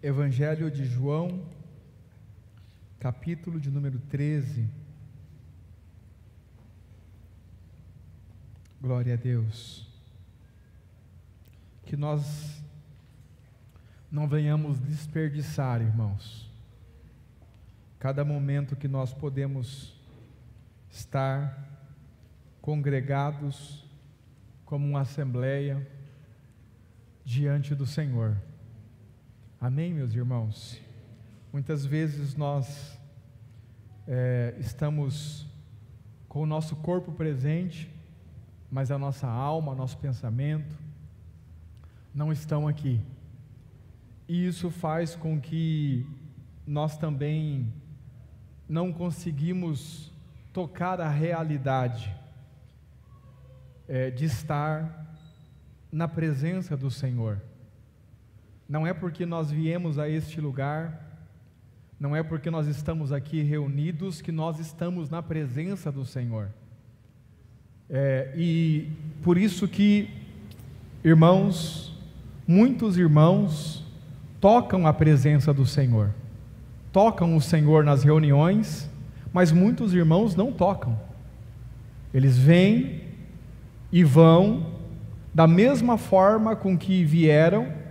Evangelho de João, capítulo de número 13. Glória a Deus. Que nós não venhamos desperdiçar, irmãos, cada momento que nós podemos estar congregados como uma assembleia diante do Senhor. Amém, meus irmãos? Muitas vezes nós estamos com o nosso corpo presente, mas a nossa alma, nosso pensamento não estão aqui. E isso faz com que nós também não conseguimos tocar a realidade de estar na presença do Senhor. Não é porque nós viemos a este lugar, não é porque nós estamos aqui reunidos que nós estamos na presença do Senhor. E por isso que, irmãos, muitos irmãos tocam a presença do Senhor, tocam o Senhor nas reuniões, mas muitos irmãos não tocam. Eles vêm e vão da mesma forma com que vieram,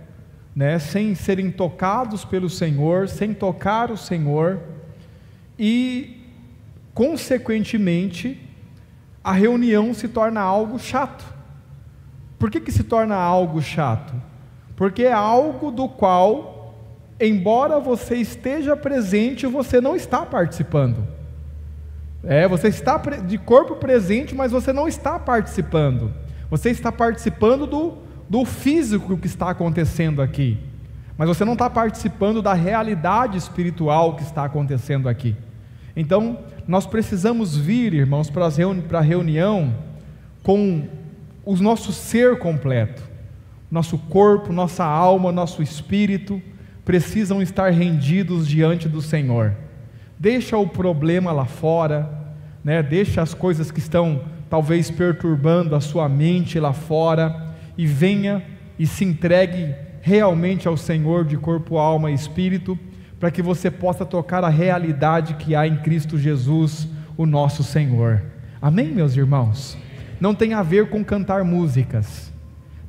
sem serem tocados pelo Senhor, sem tocar o Senhor, e consequentemente a reunião se torna algo chato. Por que se torna algo chato? Porque é algo do qual, embora você esteja presente, você não está participando. Você está de corpo presente, mas você não está participando. Você está participando do físico que está acontecendo aqui, mas você não está participando da realidade espiritual que está acontecendo aqui. Então, nós precisamos vir, irmãos, para a reunião com o nosso ser completo. Nosso corpo, nossa alma, nosso espírito precisam estar rendidos diante do Senhor. Deixa o problema lá fora, deixa as coisas que estão talvez perturbando a sua mente lá fora, e venha e se entregue realmente ao Senhor de corpo, alma e espírito, para que você possa tocar a realidade que há em Cristo Jesus, o nosso Senhor. Amém, meus irmãos? Não tem a ver com cantar músicas,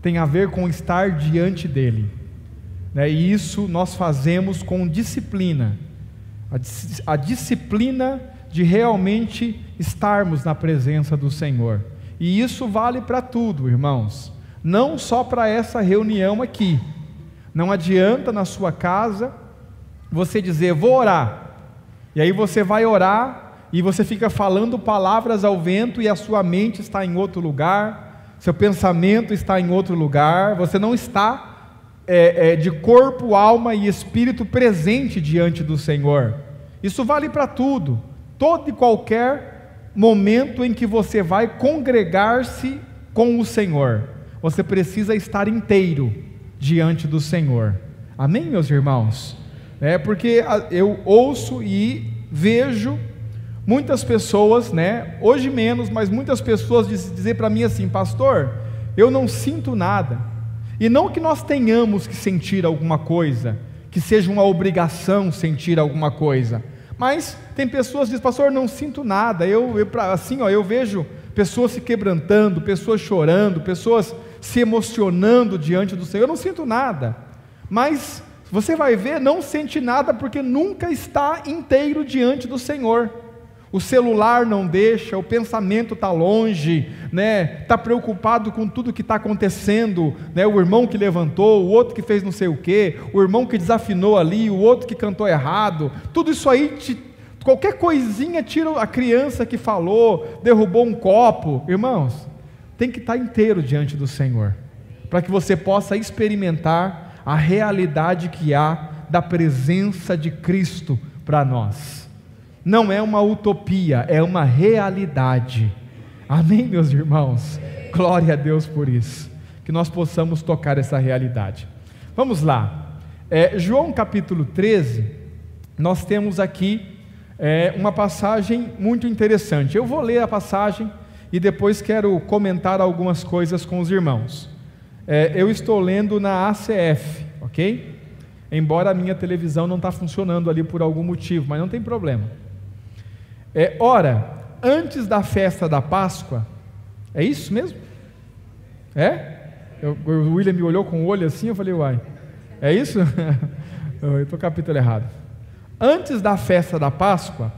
tem a ver com estar diante dEle, e isso nós fazemos com disciplina, a disciplina de realmente estarmos na presença do Senhor, e isso vale para tudo, irmãos, não só para essa reunião aqui. Não adianta na sua casa você dizer, vou orar, e aí você vai orar, e você fica falando palavras ao vento, e a sua mente está em outro lugar, seu pensamento está em outro lugar, você não está de corpo, alma e espírito presente diante do Senhor. Isso vale para tudo, todo e qualquer momento em que você vai congregar-se com o Senhor, você precisa estar inteiro diante do Senhor. Amém, meus irmãos? Porque eu ouço e vejo muitas pessoas, hoje menos, mas muitas pessoas dizer para mim assim, pastor, eu não sinto nada. E não que nós tenhamos que sentir alguma coisa, que seja uma obrigação sentir alguma coisa, mas tem pessoas que dizem, pastor, não sinto nada. Eu vejo pessoas se quebrantando, pessoas chorando, pessoas se emocionando diante do Senhor. Eu não sinto nada, mas você vai ver, não sente nada porque nunca está inteiro diante do Senhor. O celular não deixa, o pensamento está longe, está preocupado com tudo que está acontecendo, o irmão que levantou, o outro que fez não sei o que, o irmão que desafinou ali, o outro que cantou errado, tudo isso aí, qualquer coisinha tira a criança que falou, derrubou um copo. Irmãos, tem que estar inteiro diante do Senhor, para que você possa experimentar a realidade que há da presença de Cristo para nós. Não é uma utopia, é uma realidade. Amém, meus irmãos? Glória a Deus por isso, que nós possamos tocar essa realidade. Vamos lá, João capítulo 13, nós temos aqui uma passagem muito interessante. Eu vou ler a passagem e depois quero comentar algumas coisas com os irmãos. Eu estou lendo na ACF, ok? embora a minha televisão não está funcionando ali por algum motivo, mas não tem problema. Ora, antes da festa da Páscoa, é isso mesmo? O William me olhou com o olho assim, eu falei, uai, é isso? Eu estou com o capítulo errado. Antes da festa da Páscoa,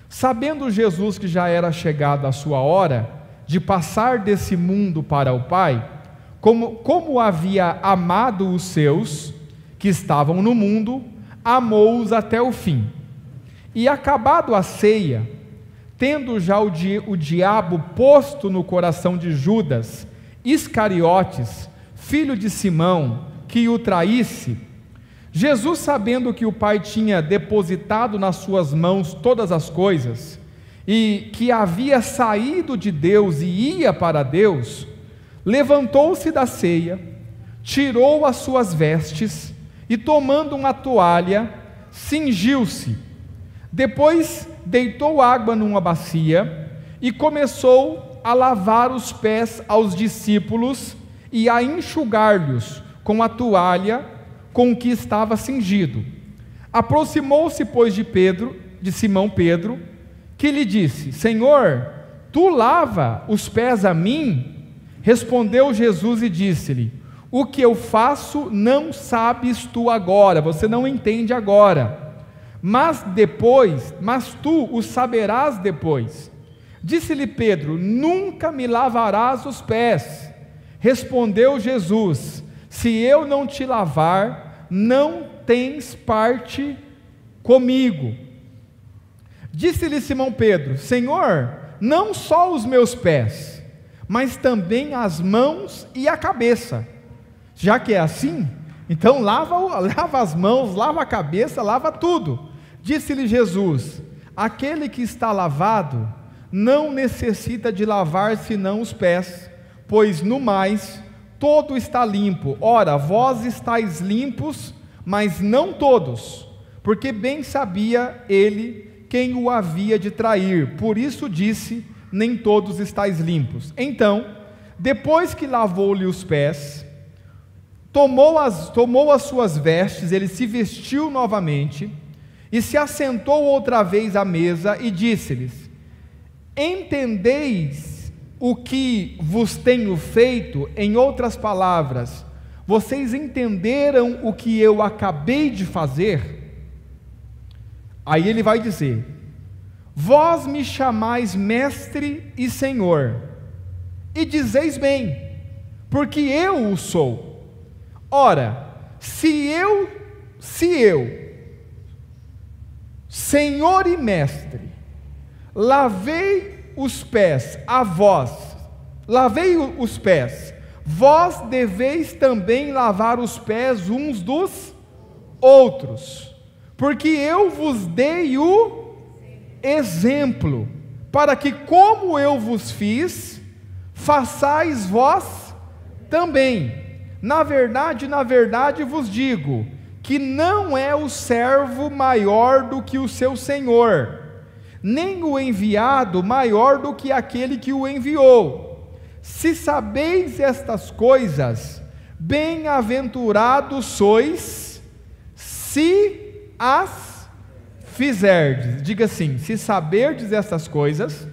sabendo Jesus que já era chegada a sua hora de passar desse mundo para o Pai, como havia amado os seus que estavam no mundo, amou-os até o fim. E acabado a ceia, tendo já o diabo posto no coração de Judas Iscariotes, filho de Simão, que o traísse, Jesus, sabendo que o Pai tinha depositado nas suas mãos todas as coisas, e que havia saído de Deus e ia para Deus, levantou-se da ceia, tirou as suas vestes, e tomando uma toalha, cingiu-se. Depois deitou água numa bacia, e começou a lavar os pés aos discípulos, e a enxugar-lhes com a toalha com que estava cingido. Aproximou-se, pois, de Simão Pedro, que lhe disse: Senhor, tu lava os pés a mim? Respondeu Jesus e disse-lhe: o que eu faço não sabes tu agora, você não entende agora, mas tu o saberás depois. Disse-lhe Pedro: nunca me lavarás os pés. Respondeu Jesus: se eu não te lavar, não tens parte comigo. Disse-lhe Simão Pedro: Senhor, não só os meus pés, mas também as mãos e a cabeça. Já que é assim, então lava as mãos, lava a cabeça, lava tudo. Disse-lhe Jesus: aquele que está lavado não necessita de lavar senão os pés, pois no mais todo está limpo. Ora, vós estáis limpos, mas não todos, porque bem sabia ele quem o havia de trair, por isso disse: nem todos estáis limpos. Então, depois que lavou-lhe os pés, tomou as suas vestes, ele se vestiu novamente, e se assentou outra vez à mesa, e disse-lhes: entendeis o que vos tenho feito? Em outras palavras, vocês entenderam o que eu acabei de fazer? Aí ele vai dizer: vós me chamais mestre e senhor, e dizeis bem, porque eu o sou. Ora, se eu, senhor e mestre, lavei os pés a vós, vós deveis também lavar os pés uns dos outros, porque eu vos dei o exemplo, para que como eu vos fiz, façais vós também. Na verdade vos digo, que não é o servo maior do que o seu senhor, nem o enviado maior do que aquele que o enviou. Se sabeis estas coisas, bem-aventurados sois, se as fizerdes. Diga assim: se saberdes estas coisas,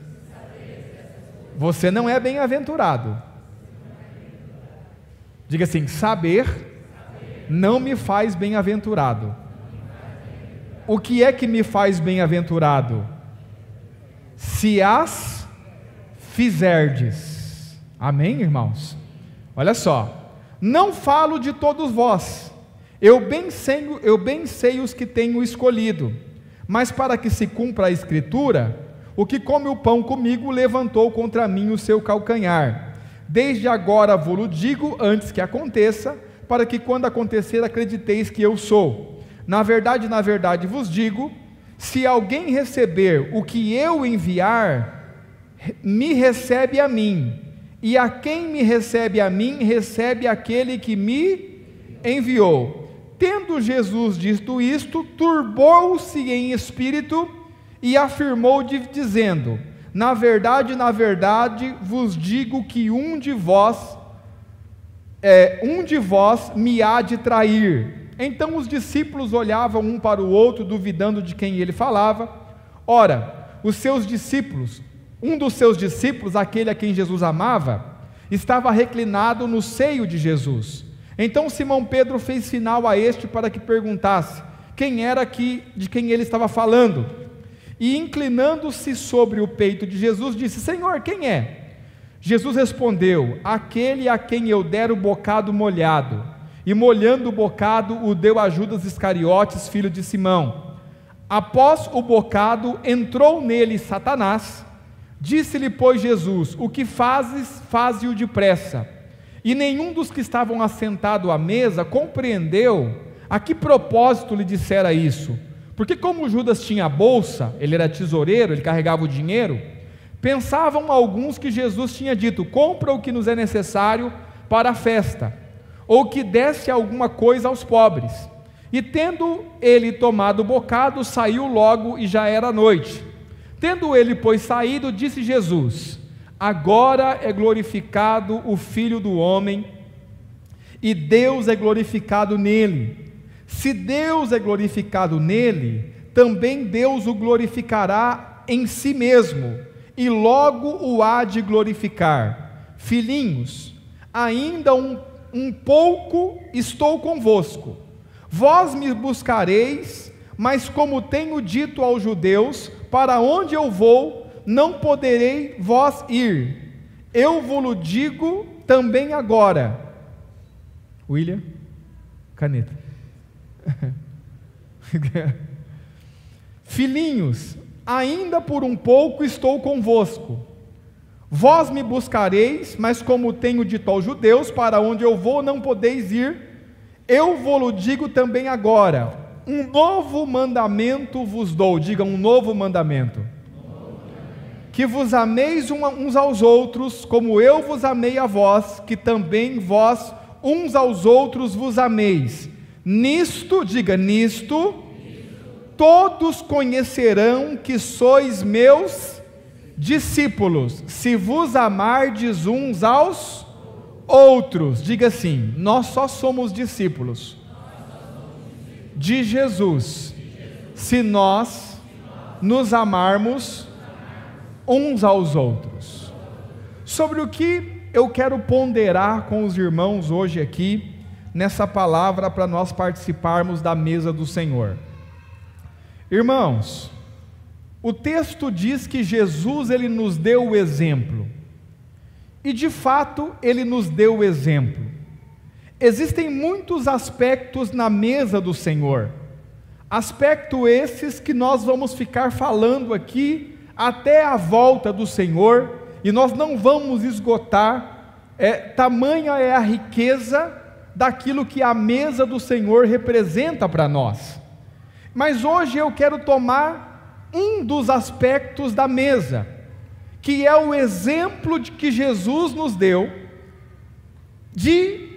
você não é bem-aventurado. Diga assim: saber não me faz bem-aventurado. O que é que me faz bem-aventurado? Se as fizerdes. Amém, irmãos? Olha só, não falo de todos vós, eu bem sei os que tenho escolhido, mas para que se cumpra a escritura, o que come o pão comigo levantou contra mim o seu calcanhar. Desde agora vou-lo digo antes que aconteça, para que quando acontecer acrediteis que eu sou. Na verdade vos digo, se alguém receber o que eu enviar, me recebe a mim, e a quem me recebe a mim, recebe aquele que me enviou. Tendo Jesus dito isto, turbou-se em espírito, e afirmou dizendo: na verdade vos digo que um de vós me há de trair. Então os discípulos olhavam um para o outro, duvidando de quem ele falava. Ora, um dos seus discípulos, aquele a quem Jesus amava, estava reclinado no seio de Jesus. Então Simão Pedro fez sinal a este para que perguntasse quem era de quem ele estava falando. E inclinando-se sobre o peito de Jesus, disse: Senhor, quem é? Jesus respondeu: aquele a quem eu der o bocado molhado. E molhando o bocado, o deu a Judas Iscariotes, filho de Simão. Após o bocado, entrou nele Satanás. Disse-lhe, pois, Jesus: o que fazes, faze-o depressa. E nenhum dos que estavam assentados à mesa compreendeu a que propósito lhe dissera isso. Porque como Judas tinha a bolsa, ele era tesoureiro, ele carregava o dinheiro, pensavam alguns que Jesus tinha dito: compra o que nos é necessário para a festa, ou que desse alguma coisa aos pobres. E tendo ele tomado o bocado, saiu logo, e já era noite. Tendo ele, pois, saído, disse Jesus: agora é glorificado o Filho do Homem, e Deus é glorificado nele. Se Deus é glorificado nele, também Deus o glorificará em si mesmo, e logo o há de glorificar. Filhinhos, ainda um pouco estou convosco. Vós me buscareis, mas como tenho dito aos judeus, para onde eu vou, não poderei vós ir. Eu vos digo também agora. William, caneta. Filhinhos, ainda por um pouco estou convosco. Vós me buscareis, mas como tenho dito aos judeus, para onde eu vou, não podeis ir. Eu vos digo também agora. Um novo mandamento vos dou. Diga, um novo mandamento. Que vos ameis uns aos outros, como eu vos amei a vós, que também vós uns aos outros vos ameis. Nisto, diga, nisto, todos conhecerão que sois meus discípulos, se vos amardes uns aos outros. Diga assim: nós só somos discípulos de Jesus, se nós nos amarmos uns aos outros. Sobre o que eu quero ponderar com os irmãos hoje aqui, nessa palavra, para nós participarmos da mesa do Senhor. Irmãos, o texto diz que Jesus, ele nos deu o exemplo, e de fato ele nos deu o exemplo. Existem muitos aspectos na mesa do Senhor, aspectos esses que nós vamos ficar falando aqui até a volta do Senhor, e nós não vamos esgotar, tamanha é a riqueza daquilo que a mesa do Senhor representa para nós. Mas hoje eu quero tomar um dos aspectos da mesa, que é o exemplo de que Jesus nos deu, de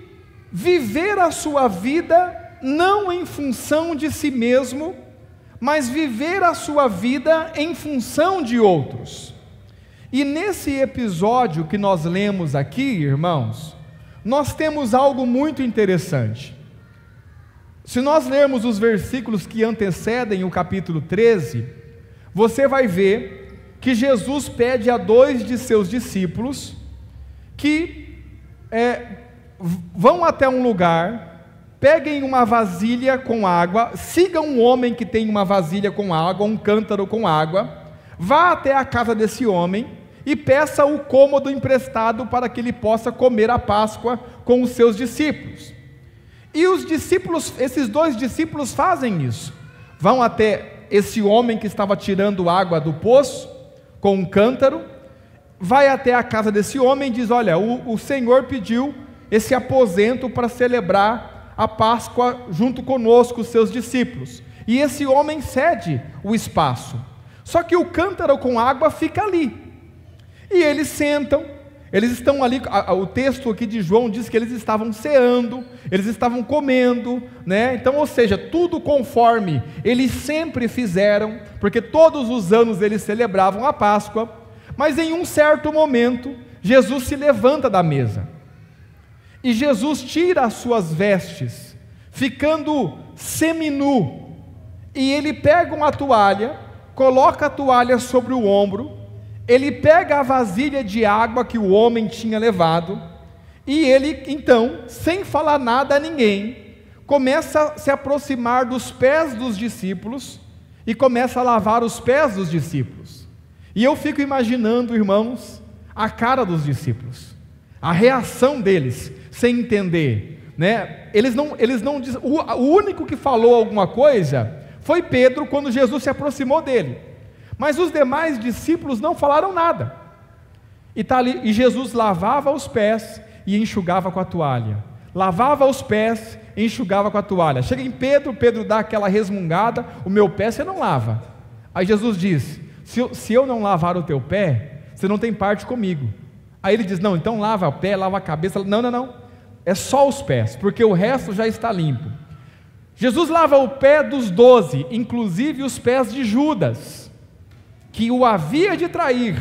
viver a sua vida não em função de si mesmo, mas viver a sua vida em função de outros. E nesse episódio que nós lemos aqui, irmãos, nós temos algo muito interessante. Se nós lermos os versículos que antecedem o capítulo 13, você vai ver que Jesus pede a 2 de seus discípulos que vão até um lugar, peguem uma vasilha com água, sigam um homem que tem uma vasilha com água, um cântaro com água, vá até a casa desse homem e peça o cômodo emprestado para que ele possa comer a Páscoa com os seus discípulos. E os discípulos, esses 2 discípulos fazem isso, vão até esse homem que estava tirando água do poço, com um cântaro, vai até a casa desse homem e diz: olha, o Senhor pediu esse aposento para celebrar a Páscoa junto conosco, os seus discípulos, e esse homem cede o espaço, só que o cântaro com água fica ali, e eles sentam, eles estão ali, o texto aqui de João diz que eles estavam ceando, eles estavam comendo, né? Então, ou seja, tudo conforme eles sempre fizeram, porque todos os anos eles celebravam a Páscoa, mas em um certo momento, Jesus se levanta da mesa, e Jesus tira as suas vestes, ficando seminu, e ele pega uma toalha, coloca a toalha sobre o ombro, ele pega a vasilha de água que o homem tinha levado, e ele então, sem falar nada a ninguém, começa a se aproximar dos pés dos discípulos, e começa a lavar os pés dos discípulos. E eu fico imaginando, irmãos, a cara dos discípulos, a reação deles, sem entender, né? Eles não o único que falou alguma coisa foi Pedro, quando Jesus se aproximou dele, mas os demais discípulos não falaram nada, e Jesus lavava os pés e enxugava com a toalha, lavava os pés e enxugava com a toalha. Chega em Pedro, Pedro dá aquela resmungada: o meu pé você não lava. Aí Jesus diz: se eu não lavar o teu pé, você não tem parte comigo. Aí ele diz: não, então lava o pé, lava a cabeça. Não, é só os pés, porque o resto já está limpo. Jesus lava o pé dos 12, inclusive os pés de Judas, que o havia de trair.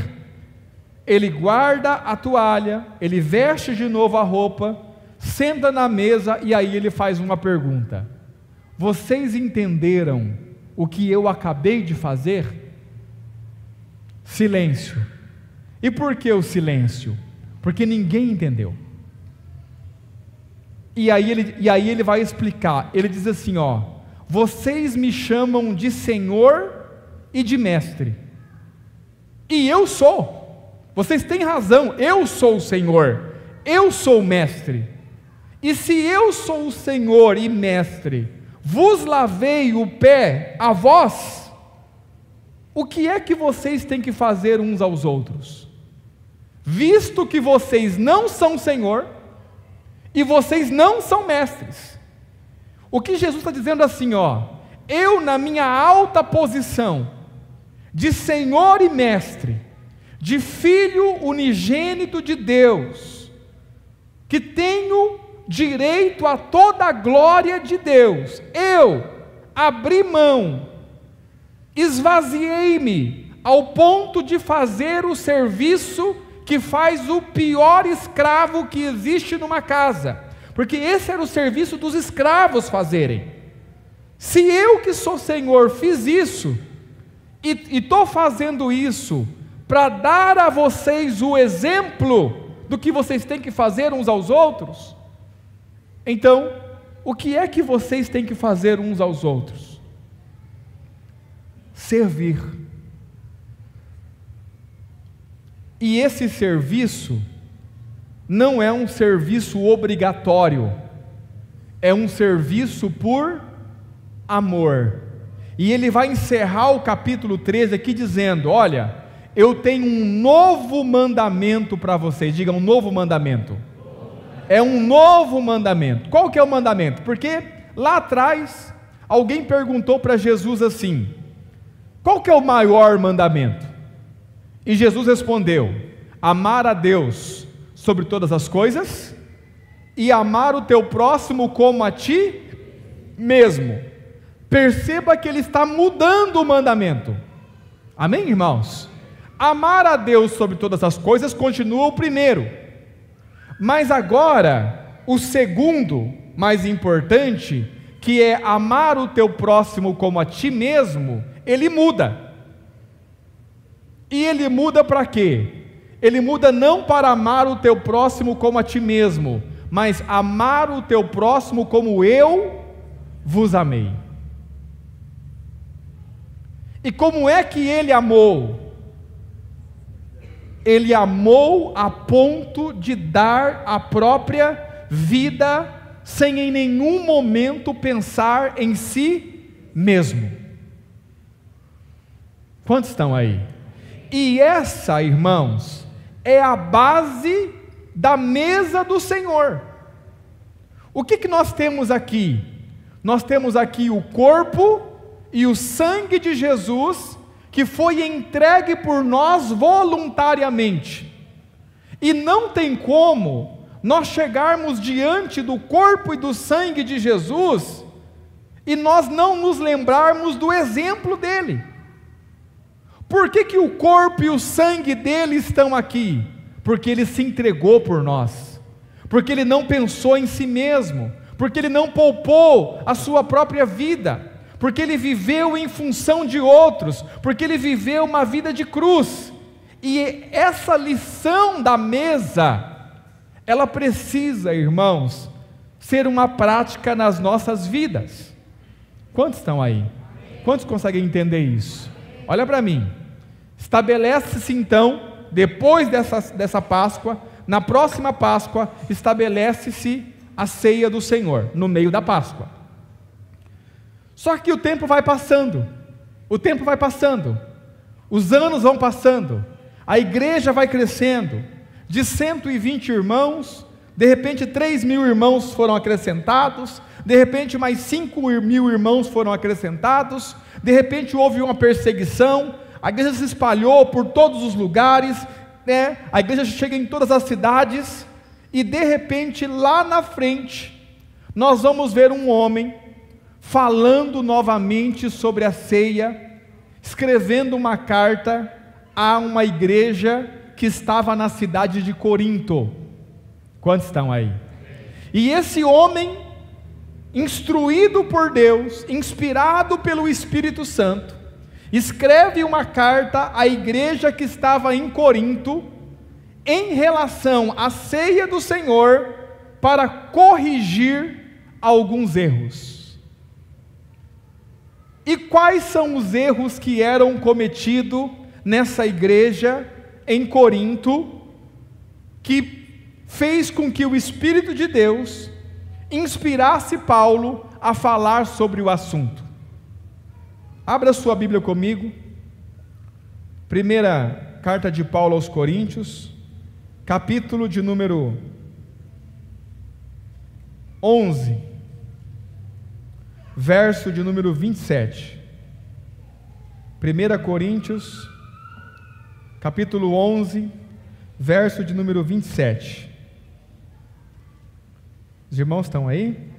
Ele guarda a toalha, ele veste de novo a roupa, senta na mesa, e aí ele faz uma pergunta: vocês entenderam o que eu acabei de fazer? Silêncio. E por que o silêncio? Porque ninguém entendeu. E aí ele vai explicar. Ele diz assim: vocês me chamam de Senhor e de Mestre, e eu sou. Vocês têm razão, eu sou o Senhor, eu sou o Mestre. E se eu sou o Senhor e Mestre, vos lavei o pé a vós, o que é que vocês têm que fazer uns aos outros? Visto que vocês não são Senhor e vocês não são mestres. O que Jesus está dizendo assim, eu, na minha alta posição de Senhor e Mestre, de Filho unigênito de Deus, que tenho direito a toda a glória de Deus, eu abri mão, esvaziei-me ao ponto de fazer o serviço que faz o pior escravo que existe numa casa, porque esse era o serviço dos escravos fazerem. Se eu, que sou Senhor, fiz isso, e estou fazendo isso para dar a vocês o exemplo do que vocês têm que fazer uns aos outros, então, o que é que vocês têm que fazer uns aos outros? Servir. E esse serviço não é um serviço obrigatório, é um serviço por amor. E ele vai encerrar o capítulo 13 aqui dizendo: olha, eu tenho um novo mandamento para vocês. Diga, um novo mandamento. É um novo mandamento. Qual que é o mandamento? Porque lá atrás alguém perguntou para Jesus assim: qual que é o maior mandamento? E Jesus respondeu: amar a Deus sobre todas as coisas e amar o teu próximo como a ti mesmo. Perceba que ele está mudando o mandamento. Amém, irmãos? Amar a Deus sobre todas as coisas continua o primeiro, mas agora o segundo, mais importante, que é amar o teu próximo como a ti mesmo, ele muda. E ele muda para quê? Ele muda não para amar o teu próximo como a ti mesmo, mas amar o teu próximo como eu vos amei. E como é que ele amou? Ele amou a ponto de dar a própria vida, sem em nenhum momento pensar em si mesmo. Quantos estão aí? E essa, irmãos, é a base da mesa do Senhor. O que nós temos aqui? Nós temos aqui o corpo e o sangue de Jesus, que foi entregue por nós voluntariamente. E não tem como nós chegarmos diante do corpo e do sangue de Jesus e nós não nos lembrarmos do exemplo dele. Por que o corpo e o sangue dele estão aqui? Porque ele se entregou por nós, porque ele não pensou em si mesmo, porque ele não poupou a sua própria vida, porque ele viveu em função de outros, porque ele viveu uma vida de cruz. E essa lição da mesa, ela precisa, irmãos, ser uma prática nas nossas vidas. Quantos estão aí? Quantos conseguem entender isso? Olha para mim. Estabelece-se então, depois dessa Páscoa, na próxima Páscoa, estabelece-se a ceia do Senhor, no meio da Páscoa. Só que o tempo vai passando, os anos vão passando, a igreja vai crescendo, de 120 irmãos, de repente 3.000 irmãos foram acrescentados, de repente mais 5.000 irmãos foram acrescentados, de repente houve uma perseguição, a igreja se espalhou por todos os lugares, a igreja chega em todas as cidades, e de repente lá na frente, nós vamos ver um homem, falando novamente sobre a ceia, escrevendo uma carta a uma igreja que estava na cidade de Corinto. Quantos estão aí? E esse homem, instruído por Deus, inspirado pelo Espírito Santo, escreve uma carta à igreja que estava em Corinto, em relação à ceia do Senhor, para corrigir alguns erros. E quais são os erros que eram cometidos nessa igreja em Corinto, que fez com que o Espírito de Deus inspirasse Paulo a falar sobre o assunto? Abra sua Bíblia comigo, primeira carta de Paulo aos Coríntios, capítulo de número 11, verso de número 27. 1 Coríntios, capítulo 11, verso de número 27. Os irmãos estão aí?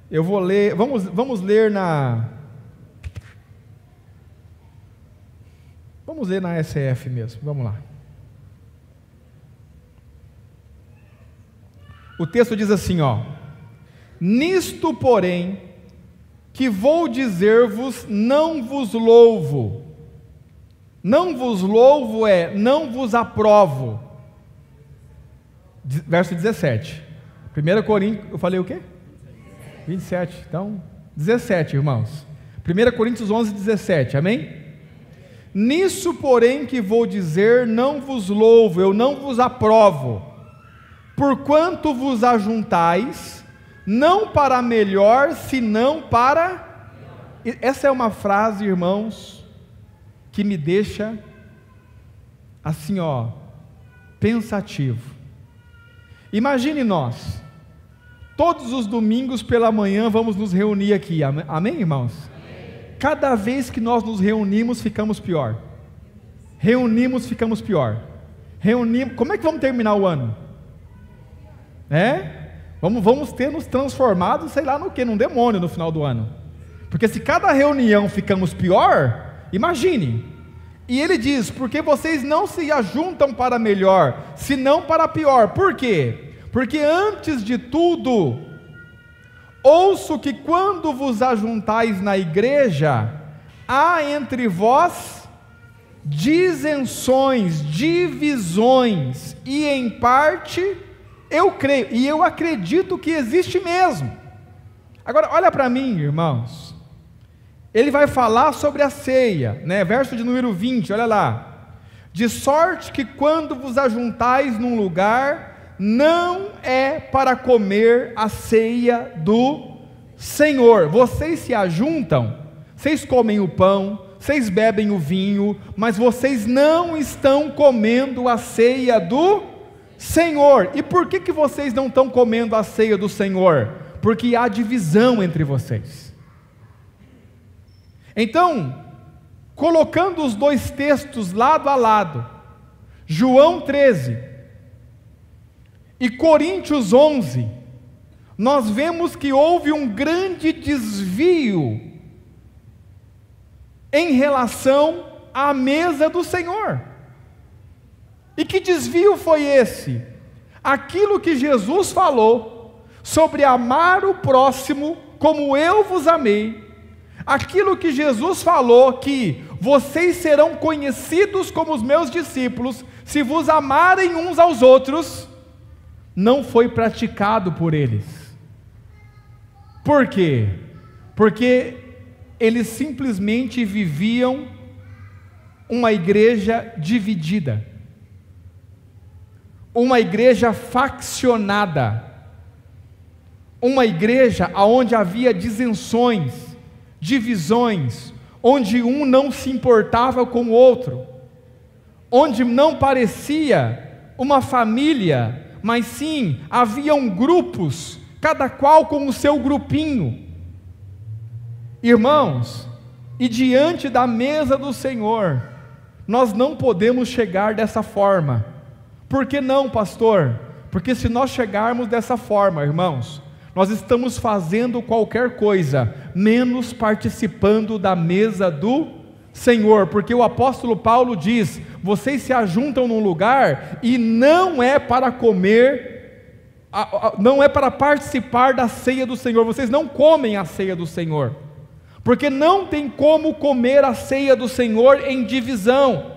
Eu vou ler, vamos ler na SF mesmo, vamos lá. O texto diz assim, nisto porém, que vou dizer-vos, não vos louvo. Não vos louvo não vos aprovo. Verso 17. 1 Coríntios, eu falei o quê? 27, então, 17, irmãos. 1 Coríntios 11, 17, amém? Nisso, porém, que vou dizer, não vos louvo, eu não vos aprovo, porquanto vos ajuntais, não para melhor, senão para... Essa é uma frase, irmãos, que me deixa assim, pensativo. Imagine nós, todos os domingos pela manhã vamos nos reunir aqui, amém, irmãos? Cada vez que nós nos reunimos, ficamos pior. Como é que vamos terminar o ano? Vamos ter nos transformado, sei lá no que, num demônio no final do ano. Porque se cada reunião ficamos pior, imagine. E ele diz, porque vocês não se ajuntam para melhor, senão para pior. Por quê? Porque antes de tudo, ouço que quando vos ajuntais na igreja, há entre vós disenções, divisões, e em parte eu creio, e eu acredito que existe mesmo. Agora, olha para mim, irmãos, ele vai falar sobre a ceia, verso de número 20, olha lá, de sorte que quando vos ajuntais num lugar, não é para comer a ceia do Senhor. Vocês se ajuntam, vocês comem o pão, vocês bebem o vinho, mas vocês não estão comendo a ceia do Senhor. E por que vocês não estão comendo a ceia do Senhor? Porque há divisão entre vocês. Então, colocando os dois textos lado a lado, João 13 e Coríntios 11, nós vemos que houve um grande desvio em relação à mesa do Senhor. E que desvio foi esse? Aquilo que Jesus falou sobre amar o próximo como eu vos amei, aquilo que Jesus falou, que vocês serão conhecidos como os meus discípulos, se vos amarem uns aos outros, não foi praticado por eles. Por quê? Porque eles simplesmente viviam uma igreja dividida, uma igreja faccionada, uma igreja onde havia disenções, divisões, onde um não se importava com o outro, onde não parecia uma família, mas sim haviam grupos, cada qual com o seu grupinho. Irmãos, e diante da mesa do Senhor, nós não podemos chegar dessa forma. Por que não, pastor? Porque se nós chegarmos dessa forma, irmãos, nós estamos fazendo qualquer coisa, menos participando da mesa do Senhor, porque o apóstolo Paulo diz: vocês se ajuntam num lugar e não é para comer, não é para participar da ceia do Senhor, vocês não comem a ceia do Senhor, porque não tem como comer a ceia do Senhor em divisão,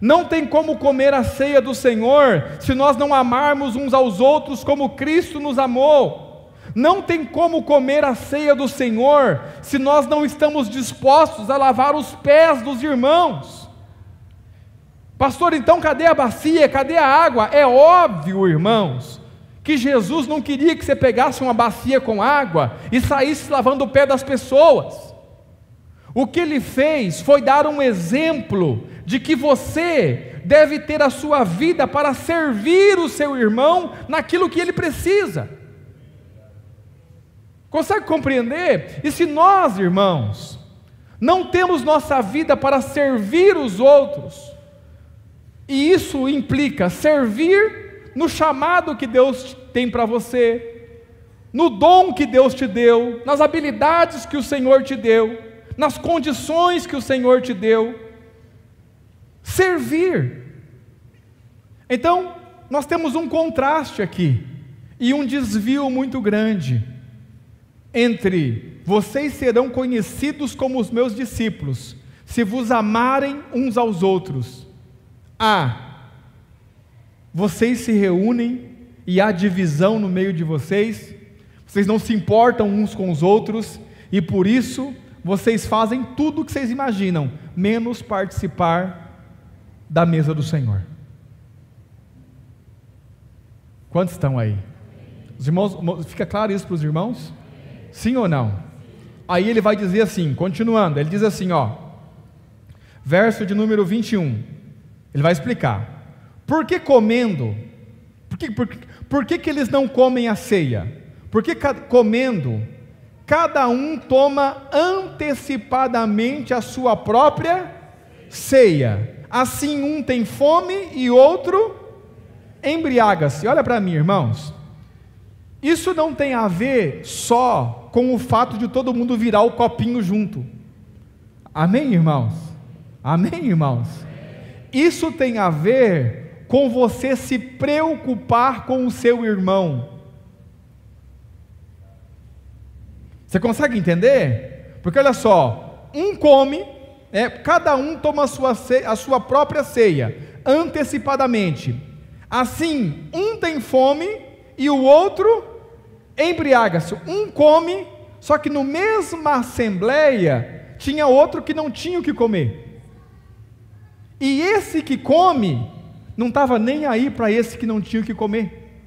não tem como comer a ceia do Senhor se nós não amarmos uns aos outros como Cristo nos amou. Não tem como comer a ceia do Senhor se nós não estamos dispostos a lavar os pés dos irmãos. Pastor, então cadê a bacia? Cadê a água? É óbvio, irmãos, que Jesus não queria que você pegasse uma bacia com água e saísse lavando o pé das pessoas. O que ele fez foi dar um exemplo de que você deve ter a sua vida para servir o seu irmão naquilo que ele precisa. Consegue compreender? E se nós, irmãos, não temos nossa vida para servir os outros, e isso implica servir no chamado que Deus tem para você, no dom que Deus te deu, nas habilidades que o Senhor te deu, nas condições que o Senhor te deu, servir. Então, nós temos um contraste aqui, e um desvio muito grande, entre vocês serão conhecidos como os meus discípulos, se vos amarem uns aos outros. Vocês se reúnem e há divisão no meio de vocês, vocês não se importam uns com os outros, e por isso vocês fazem tudo o que vocês imaginam, menos participar da mesa do Senhor. Quantos estão aí? Os irmãos, fica claro isso para os irmãos? Sim ou não? Aí ele vai dizer assim, continuando, ele diz assim, verso de número 21, ele vai explicar, por que comendo, por que eles não comem a ceia? Porque comendo, cada um toma antecipadamente a sua própria ceia, assim um tem fome e outro embriaga-se. Olha para mim, irmãos, isso não tem a ver só com o fato de todo mundo virar o copinho junto. Amém, irmãos? Amém, irmãos? Isso tem a ver com você se preocupar com o seu irmão. Você consegue entender? Porque olha só, um come, cada um toma a sua própria ceia, antecipadamente. Assim, um tem fome e o outro embriaga-se. Um come, só que no mesma assembleia tinha outro que não tinha o que comer, e esse que come não estava nem aí para esse que não tinha o que comer,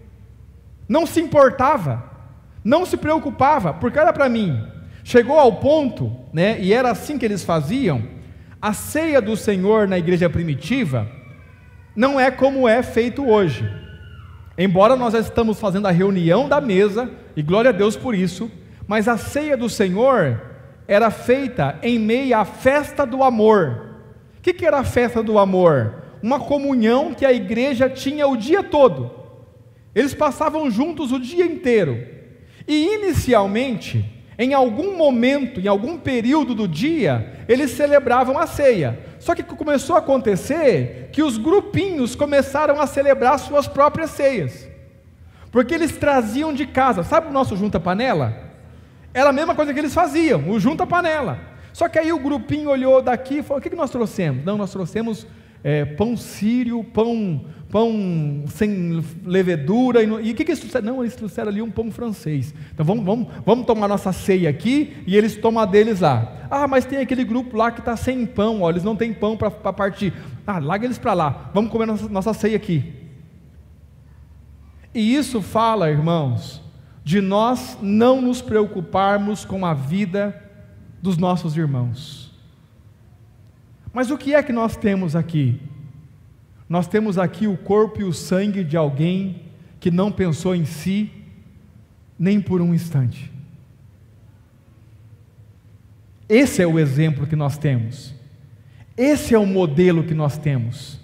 não se importava, não se preocupava, porque olha para mim, chegou ao ponto, e era assim que eles faziam. A ceia do Senhor na igreja primitiva não é como é feito hoje. Embora nós já estamos fazendo a reunião da mesa, e glória a Deus por isso, mas a ceia do Senhor era feita em meio à festa do amor. O que era a festa do amor? Uma comunhão que a igreja tinha o dia todo. Eles passavam juntos o dia inteiro. E inicialmente, em algum momento, em algum período do dia, eles celebravam a ceia. Só que começou a acontecer que os grupinhos começaram a celebrar suas próprias ceias. porque eles traziam de casa. Sabe o nosso junta-panela? Era a mesma coisa que eles faziam, o junta-panela. Só que aí o grupinho olhou daqui e falou: o que nós trouxemos? Não, nós trouxemos pão sírio, pão sem levedura. E o que eles trouxeram? Não, eles trouxeram ali um pão francês. Então vamos tomar nossa ceia aqui, e eles tomam a deles lá. Ah, mas tem aquele grupo lá que está sem pão, ó, eles não têm pão para partir. Ah, larga eles para lá, vamos comer nossa ceia aqui. E isso fala, irmãos, de nós não nos preocuparmos com a vida dos nossos irmãos. Mas o que é que nós temos aqui? Nós temos aqui o corpo e o sangue de alguém que não pensou em si nem por um instante. Esse é o exemplo que nós temos. Esse é o modelo que nós temos.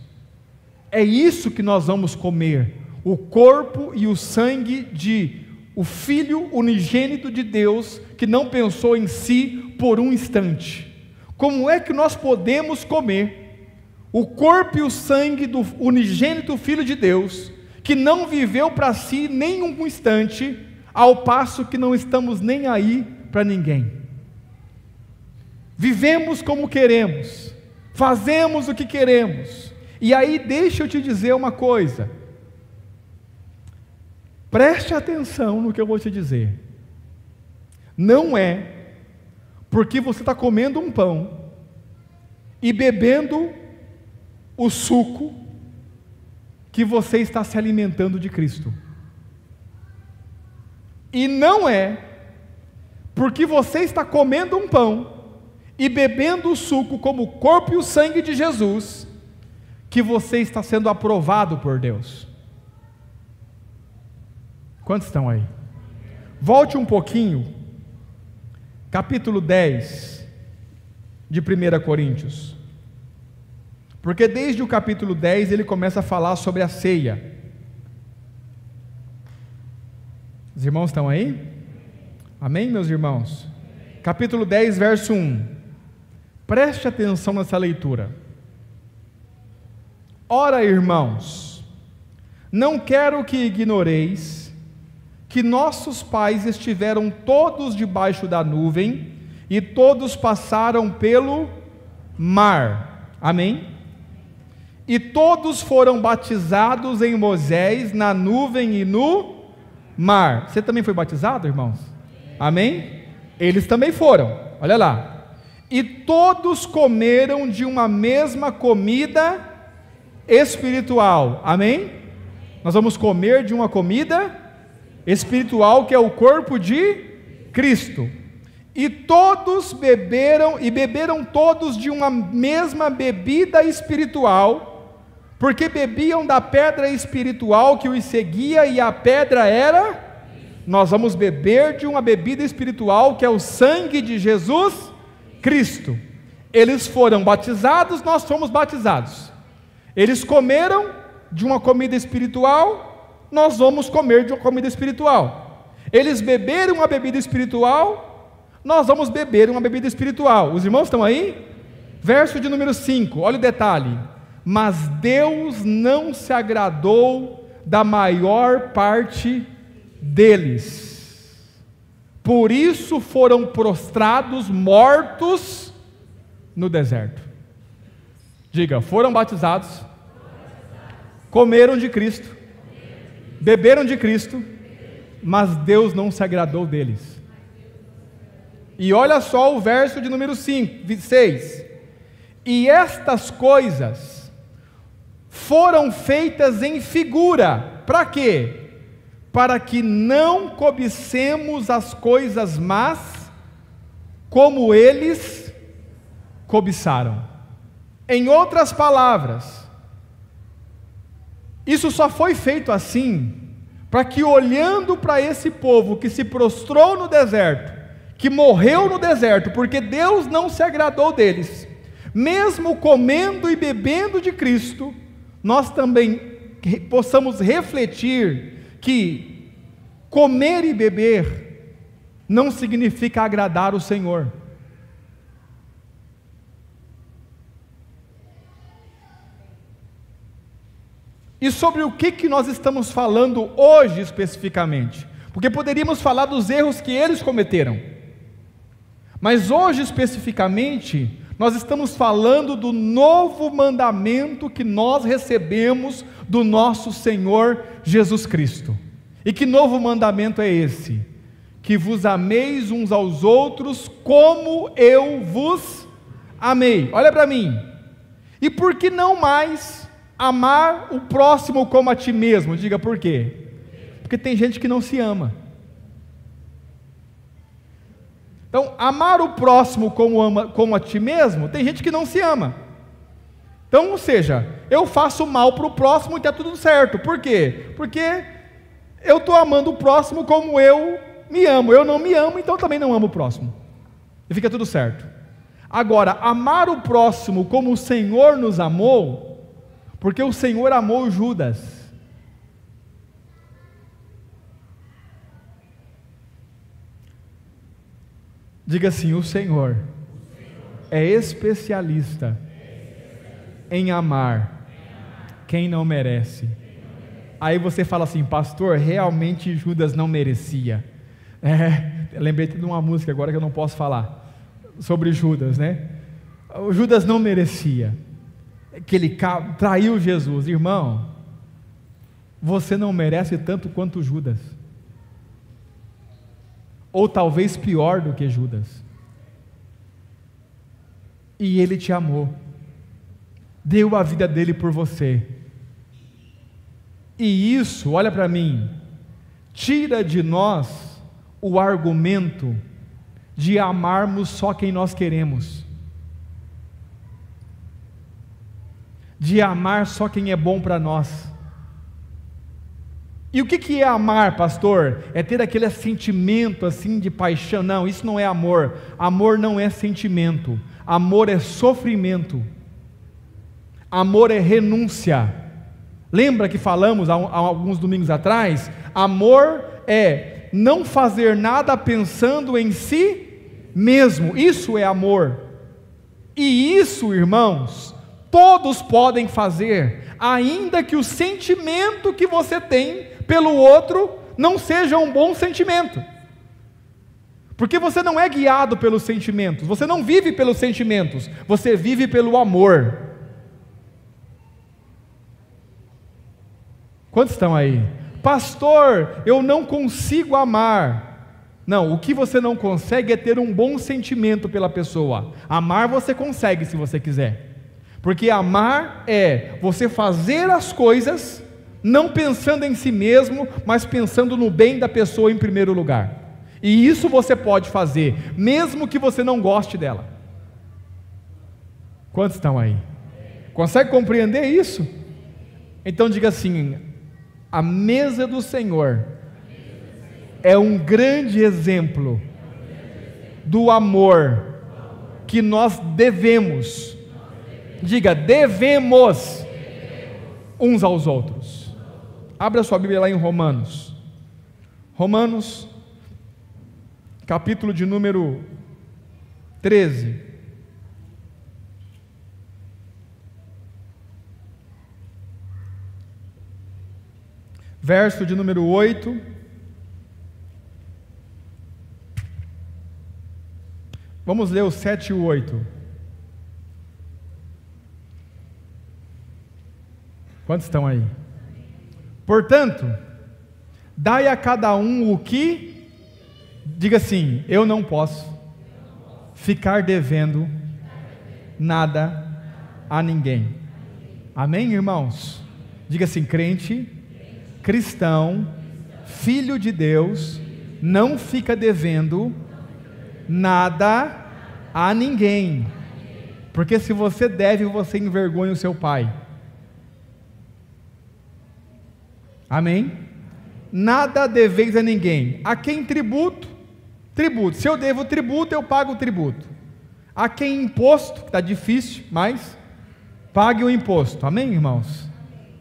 É isso que nós vamos comer, o corpo e o sangue de o Filho unigênito de Deus, que não pensou em si por um instante. Como é que nós podemos comer o corpo e o sangue do unigênito Filho de Deus, que não viveu para si nem um instante, ao passo que não estamos nem aí para ninguém? Vivemos como queremos, fazemos o que queremos. E aí deixa eu te dizer uma coisa, preste atenção no que eu vou te dizer. Não é porque você está comendo um pão e bebendo o suco que você está se alimentando de Cristo. E não é porque você está comendo um pão e bebendo o suco como o corpo e o sangue de Jesus que você está sendo aprovado por Deus. Quantos estão aí? Volte um pouquinho, capítulo 10 de 1 Coríntios, porque desde o capítulo 10 ele começa a falar sobre a ceia. Os irmãos estão aí? Amém, meus irmãos? Capítulo 10, verso 1. Preste atenção nessa leitura. Ora, irmãos, não quero que ignoreis que nossos pais estiveram todos debaixo da nuvem e todos passaram pelo mar. Amém? E todos foram batizados em Moisés, na nuvem e no mar. Você também foi batizado, irmãos? Amém? Eles também foram, olha lá. E todos comeram de uma mesma comida espiritual. Amém? Nós vamos comer de uma comida espiritual, que é o corpo de Cristo. E todos beberam todos de uma mesma bebida espiritual, porque bebiam da pedra espiritual que os seguia, e a pedra era... Nós vamos beber de uma bebida espiritual, que é o sangue de Jesus Cristo. Eles foram batizados, nós fomos batizados. Eles comeram de uma comida espiritual, nós vamos comer de uma comida espiritual. Eles beberam uma bebida espiritual, nós vamos beber uma bebida espiritual. Os irmãos estão aí? Verso de número 5, olha o detalhe. Mas Deus não se agradou da maior parte deles, por isso foram prostrados, mortos no deserto. Diga, foram batizados, comeram de Cristo, beberam de Cristo, mas Deus não se agradou deles. E olha só o verso de número 6. E estas coisas foram feitas em figura, para quê? Para que não cobicemos as coisas más, como eles cobiçaram. Em outras palavras, isso só foi feito assim, para que, olhando para esse povo que se prostrou no deserto, que morreu no deserto, porque Deus não se agradou deles, mesmo comendo e bebendo de Cristo, nós também possamos refletir que comer e beber não significa agradar o Senhor. E sobre o que nós estamos falando hoje especificamente? Porque poderíamos falar dos erros que eles cometeram, mas hoje especificamente nós estamos falando do novo mandamento que nós recebemos do nosso Senhor Jesus Cristo. E que novo mandamento é esse? Que vos ameis uns aos outros como eu vos amei. Olha para mim. E por que não mais amar o próximo como a ti mesmo? Diga por quê? Porque tem gente que não se ama. Então, amar o próximo como a ti mesmo, tem gente que não se ama. Então, ou seja, eu faço mal para o próximo e está tudo certo. Por quê? Porque eu estou amando o próximo como eu me amo. Eu não me amo, então também não amo o próximo. E fica tudo certo. Agora, amar o próximo como o Senhor nos amou, porque o Senhor amou Judas. Diga assim: o Senhor é especialista em amar quem não merece. Aí você fala assim: pastor, realmente Judas não merecia. Lembrei de uma música agora que eu não posso falar sobre Judas, né? O Judas não merecia, que ele traiu Jesus. Irmão, você não merece tanto quanto Judas, ou talvez pior do que Judas. E ele te amou, deu a vida dele por você. E isso, olha para mim, tira de nós o argumento de amarmos só quem nós queremos, de amar só quem é bom para nós. E o que é amar, pastor? É ter aquele sentimento assim de paixão? Não, isso não é amor. Amor não é sentimento. Amor é sofrimento. Amor é renúncia. Lembra que falamos há alguns domingos atrás? Amor é não fazer nada pensando em si mesmo. Isso é amor. E isso, irmãos, todos podem fazer, ainda que o sentimento que você tem pelo outro não seja um bom sentimento, porque você não é guiado pelos sentimentos, você não vive pelos sentimentos, você vive pelo amor. Quantos estão aí? Pastor, eu não consigo amar. Não, o que você não consegue é ter um bom sentimento pela pessoa. Amar você consegue se você quiser, porque amar é você fazer as coisas não pensando em si mesmo, mas pensando no bem da pessoa em primeiro lugar. E isso você pode fazer, mesmo que você não goste dela. Quantos estão aí? Consegue compreender isso? Então diga assim: a mesa do Senhor é um grande exemplo do amor que nós devemos, diga, devemos uns aos outros. Abra sua Bíblia lá em Romanos, capítulo de número 13, verso de número 8, vamos ler o 7 e o 8, quantos estão aí? Portanto, dai a cada um o que, diga assim, eu não posso ficar devendo nada a ninguém. Amém, irmãos? Diga assim: crente, cristão, filho de Deus, não fica devendo nada a ninguém, porque se você deve, você envergonha o seu pai. Amém? Nada deveis a ninguém. A quem tributo? Tributo. Se eu devo tributo, eu pago o tributo. A quem imposto? Está difícil, mas pague o imposto. Amém, irmãos?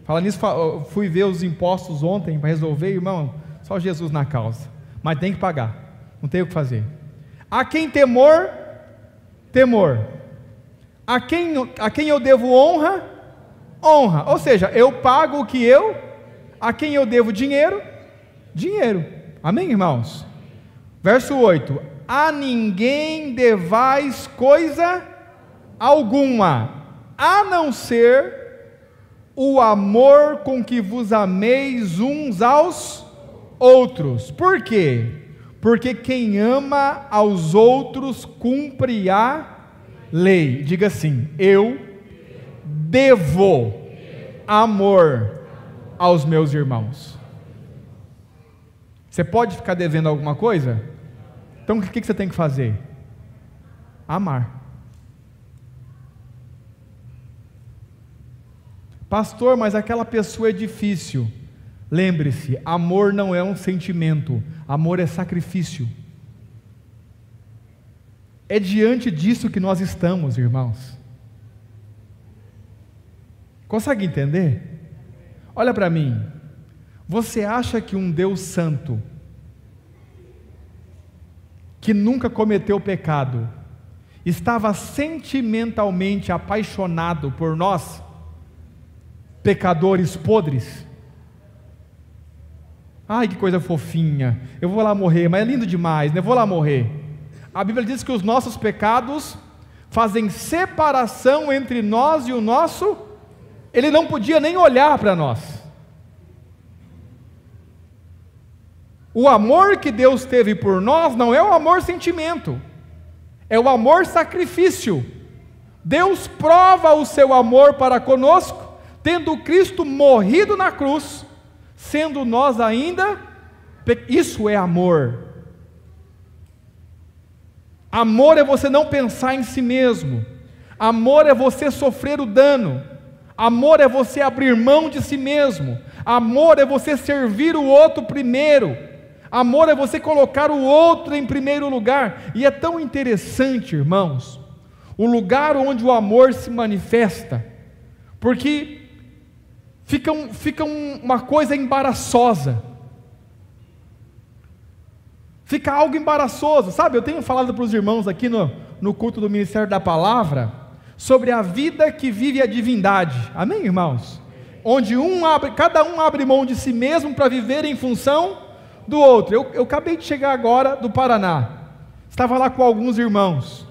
Fala nisso, fui ver os impostos ontem para resolver, irmão, só Jesus na causa. Mas tem que pagar, não tem o que fazer. A quem temor? Temor. A quem eu devo honra? honra. Ou seja, eu pago a quem eu devo dinheiro. Amém, irmãos? Verso 8: a ninguém devais coisa alguma, a não ser o amor com que vos ameis uns aos outros. Por quê? Porque quem ama aos outros cumpre a lei. Diga assim: eu devo amor aos meus irmãos. Você pode ficar devendo alguma coisa? Então o que você tem que fazer? Amar. Pastor, mas aquela pessoa é difícil. Lembre-se, amor não é um sentimento, amor é sacrifício. É diante disso que nós estamos, irmãos. Consegue entender? Olha para mim. Você acha que um Deus santo, que nunca cometeu pecado, estava sentimentalmente apaixonado por nós, pecadores podres? Ai, que coisa fofinha, eu vou lá morrer, mas é lindo demais, né? Eu vou lá morrer. A Bíblia diz que os nossos pecados fazem separação entre nós e o nosso. Ele não podia nem olhar para nós. O amor que Deus teve por nós não é o amor sentimento, é o amor sacrifício. Deus prova o seu amor para conosco, tendo Cristo morrido na cruz, sendo nós ainda, isso é amor. Amor é você não pensar em si mesmo, amor é você sofrer o dano, amor é você abrir mão de si mesmo, amor é você servir o outro primeiro, amor é você colocar o outro em primeiro lugar. E é tão interessante, irmãos, o lugar onde o amor se manifesta, porque fica uma coisa embaraçosa, fica algo embaraçoso, sabe? Eu tenho falado para os irmãos aqui no culto do Ministério da Palavra, sobre a vida que vive a divindade, amém, irmãos? Onde cada um abre mão de si mesmo para viver em função do outro. Eu acabei de chegar agora do Paraná, estava lá com alguns irmãos,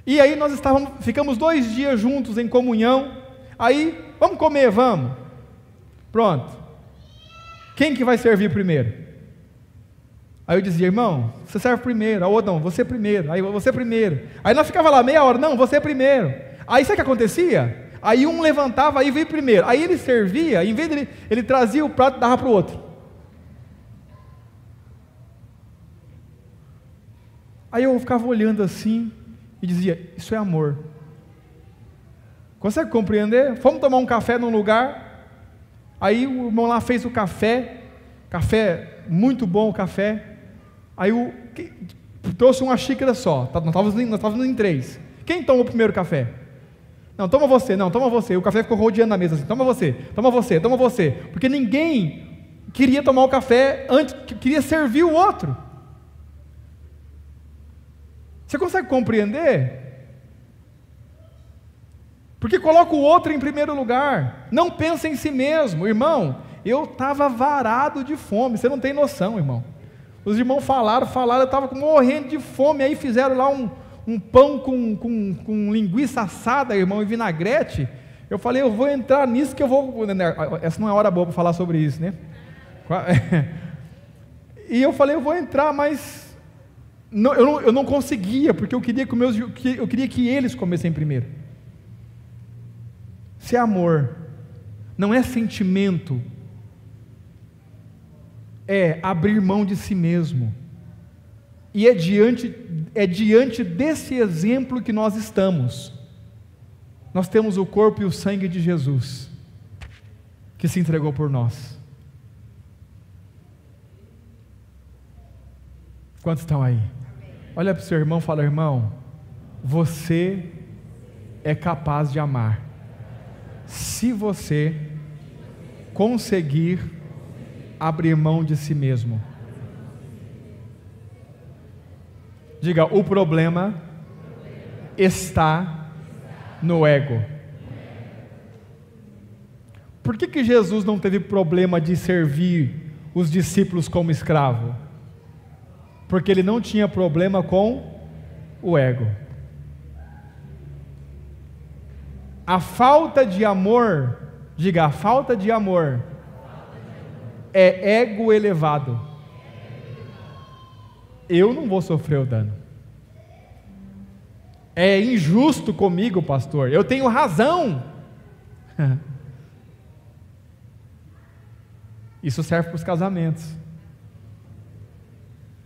e aí nós ficamos 2 dias juntos em comunhão. Aí, vamos comer, vamos, pronto, quem que vai servir primeiro? Aí eu dizia: irmão, você serve primeiro. Aí não, você primeiro. Aí você primeiro. Aí nós ficava lá meia hora: não, você primeiro. Aí sabe o que acontecia? Aí um levantava, aí veio primeiro. Aí ele servia, em vez de ele trazia o prato e dava para o outro. Aí eu ficava olhando assim e dizia: isso é amor. Consegue compreender? Fomos tomar um café num lugar, aí o irmão lá fez o café, muito bom o café. Aí trouxe uma xícara só, nós estávamos em 3. Quem tomou o primeiro café? Não, toma você, não, toma você. O café ficou rodeando na mesa assim: toma você, toma você, toma você. Porque ninguém queria tomar o café antes, queria servir o outro. Você consegue compreender? Porque coloca o outro em primeiro lugar, não pensa em si mesmo. Irmão, eu estava varado de fome, você não tem noção, irmão. Os irmãos falaram, eu estava morrendo de fome. Aí fizeram lá um pão com linguiça assada, irmão, e vinagrete. Eu falei: eu vou entrar nisso que eu vou... Essa não é hora boa para falar sobre isso, né? E eu falei: eu vou entrar, mas eu não conseguia, porque eu queria que eles comessem primeiro. Se é amor, não é sentimento, é abrir mão de si mesmo. E é diante desse exemplo que nós estamos. Nós temos o corpo e o sangue de Jesus, que se entregou por nós. Quantos estão aí? Olha para o seu irmão e fala: irmão, você é capaz de amar, se você conseguir abrir mão de si mesmo. Diga: o problema está no ego. por que Jesus não teve problema de servir os discípulos como escravo? Porque ele não tinha problema com o ego. A falta de amor, diga, a falta de amor é ego elevado. Eu não vou sofrer o dano. É injusto comigo, pastor. Eu tenho razão. Isso serve para os casamentos.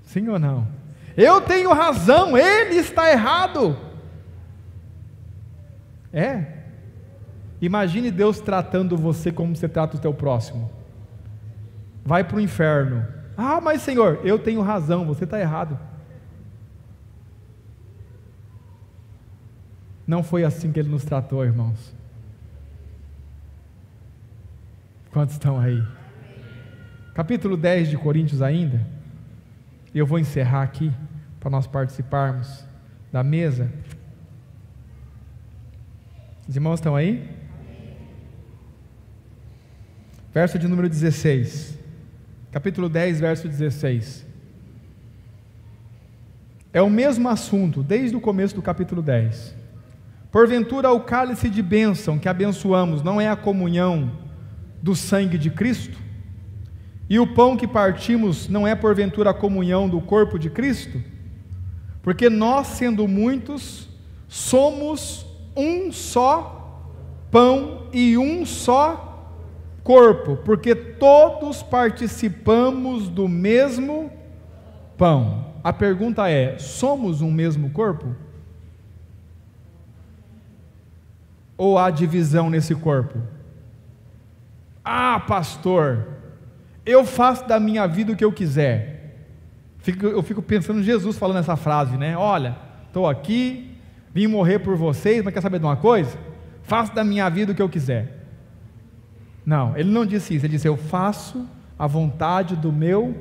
Sim ou não? Eu tenho razão, ele está errado. Imagine Deus tratando você como você trata o teu próximo. Vai para o inferno. Ah, mas Senhor, eu tenho razão, você está errado. Não foi assim que Ele nos tratou, irmãos. Quantos estão aí? Capítulo 10 de Coríntios ainda. E eu vou encerrar aqui, para nós participarmos da mesa. Os irmãos estão aí? Verso de número 16. Capítulo 10, verso 16. É o mesmo assunto, desde o começo do capítulo 10. Porventura o cálice de bênção que abençoamos não é a comunhão do sangue de Cristo? E o pão que partimos não é porventura a comunhão do corpo de Cristo? Porque nós, sendo muitos, somos um só pão e um só corpo, porque todos participamos do mesmo pão. A pergunta é: somos um mesmo corpo? Ou há divisão nesse corpo? Ah, pastor, eu faço da minha vida o que eu quiser. Eu fico pensando em Jesus falando essa frase, né? Olha, estou aqui, vim morrer por vocês, mas quer saber de uma coisa? Faço da minha vida o que eu quiser. Não, ele não disse isso, ele disse: eu faço a vontade do meu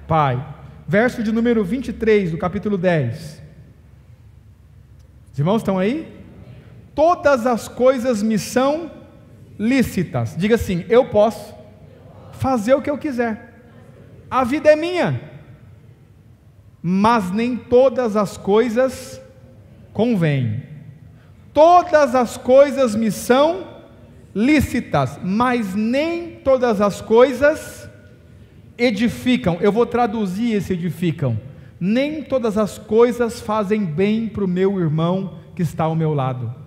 Pai. Verso de número 23 do capítulo 10. Os irmãos estão aí? Todas as coisas me são lícitas. Diga assim: eu posso fazer o que eu quiser, a vida é minha, mas nem todas as coisas convêm. Todas as coisas me são lícitas, mas nem todas as coisas edificam. Eu vou traduzir esse edificam. Nem todas as coisas fazem bem para o meu irmão que está ao meu lado.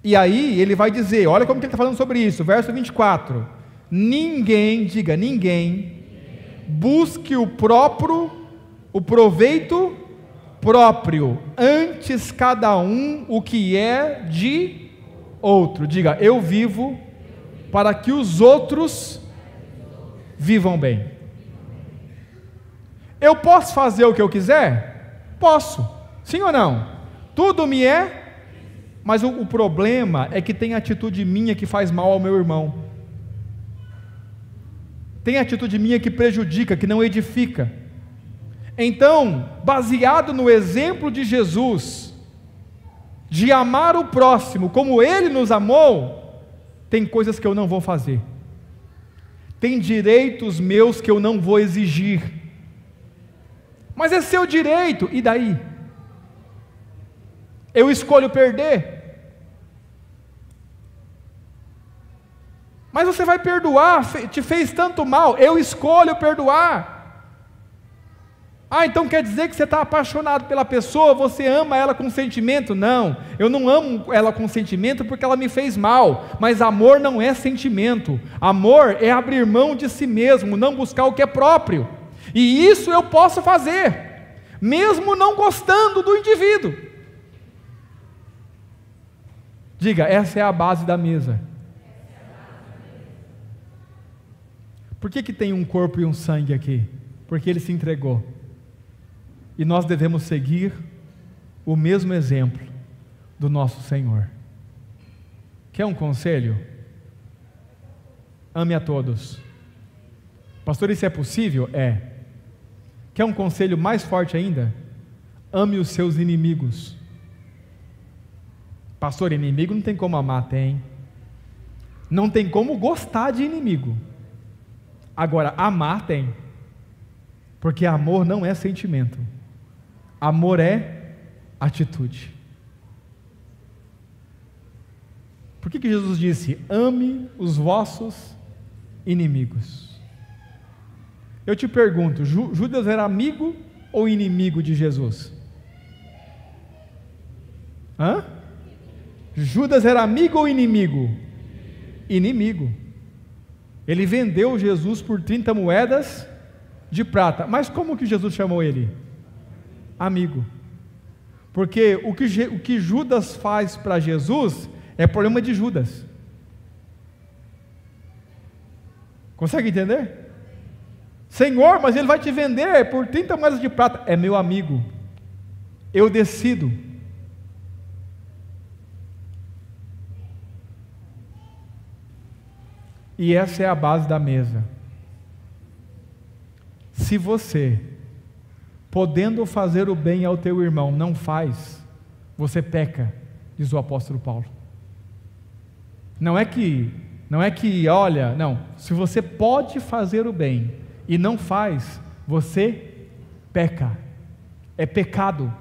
E aí ele vai dizer, olha como que ele está falando sobre isso, verso 24: ninguém, diga ninguém, busque o proveito próprio, antes cada um o que é de outro. Diga: eu vivo para que os outros vivam bem. Eu posso fazer o que eu quiser? Posso, sim ou não? Tudo me é. Mas o problema é que tem atitude minha que faz mal ao meu irmão, tem atitude minha que prejudica, que não edifica. Então, baseado no exemplo de Jesus, de amar o próximo como Ele nos amou, tem coisas que eu não vou fazer, tem direitos meus que eu não vou exigir, mas é seu direito, e daí? Eu escolho perder. Mas você vai perdoar, te fez tanto mal, eu escolho perdoar. Ah, então quer dizer que você está apaixonado pela pessoa, você ama ela com sentimento? Não, eu não amo ela com sentimento porque ela me fez mal, mas amor não é sentimento, amor é abrir mão de si mesmo, não buscar o que é próprio, e isso eu posso fazer, mesmo não gostando do indivíduo. Diga: essa é a base da mesa. Por que tem um corpo e um sangue aqui? Porque Ele se entregou. E nós devemos seguir o mesmo exemplo do nosso Senhor. Quer um conselho? Ame a todos. Pastor, isso é possível? É. Quer um conselho mais forte ainda? Ame os seus inimigos. Pastor, inimigo não tem como amar, tem. Não tem como gostar de inimigo. Agora, amar tem. Porque amor não é sentimento. Amor é atitude. Por que Jesus disse: ame os vossos inimigos? Eu te pergunto, Judas era amigo ou inimigo de Jesus? Judas era amigo ou inimigo? Inimigo. Ele vendeu Jesus por 30 moedas de prata. Mas como que Jesus chamou ele? Amigo. Porque o que Judas faz para Jesus é problema de Judas. Consegue entender? Senhor, mas ele vai te vender por 30 moedas de prata. É meu amigo. Eu decido. E essa é a base da mesa. Se você, podendo fazer o bem ao teu irmão, não faz, você peca, diz o apóstolo Paulo. Não é que, olha, não. Se você pode fazer o bem e não faz, você peca. É pecado.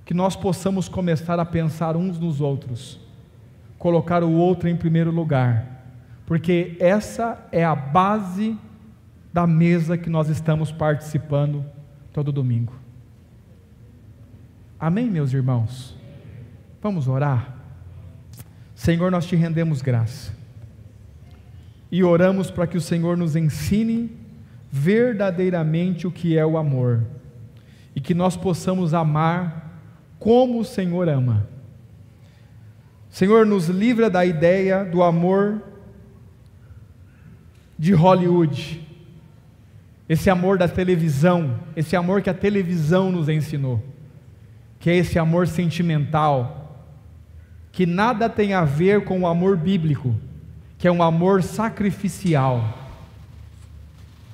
Que nós possamos começar a pensar uns nos outros, colocar o outro em primeiro lugar, porque essa é a base da mesa que nós estamos participando todo domingo. Amém, meus irmãos? Vamos orar? Senhor, nós te rendemos graça e oramos para que o Senhor nos ensine verdadeiramente o que é o amor e que nós possamos amar como o Senhor ama. Senhor, nos livra da ideia do amor de Hollywood, esse amor da televisão, esse amor que a televisão nos ensinou, que é esse amor sentimental, que nada tem a ver com o amor bíblico, que é um amor sacrificial,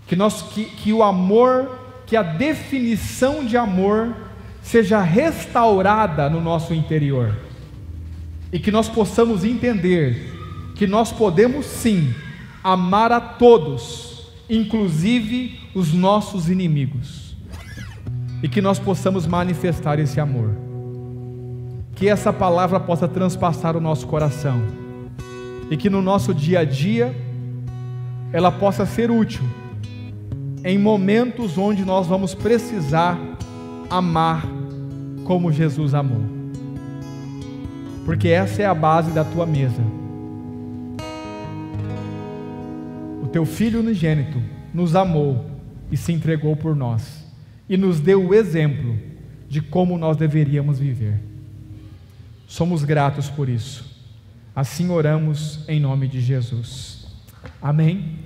que o amor, que a definição de amor seja restaurada no nosso interior, e que nós possamos entender que nós podemos sim amar a todos, inclusive os nossos inimigos, e que nós possamos manifestar esse amor, que essa palavra possa transpassar o nosso coração, e que no nosso dia a dia ela possa ser útil em momentos onde nós vamos precisar amar como Jesus amou, porque essa é a base da tua mesa. O teu Filho unigênito nos amou e se entregou por nós, e nos deu o exemplo de como nós deveríamos viver. Somos gratos por isso. Assim oramos em nome de Jesus. Amém.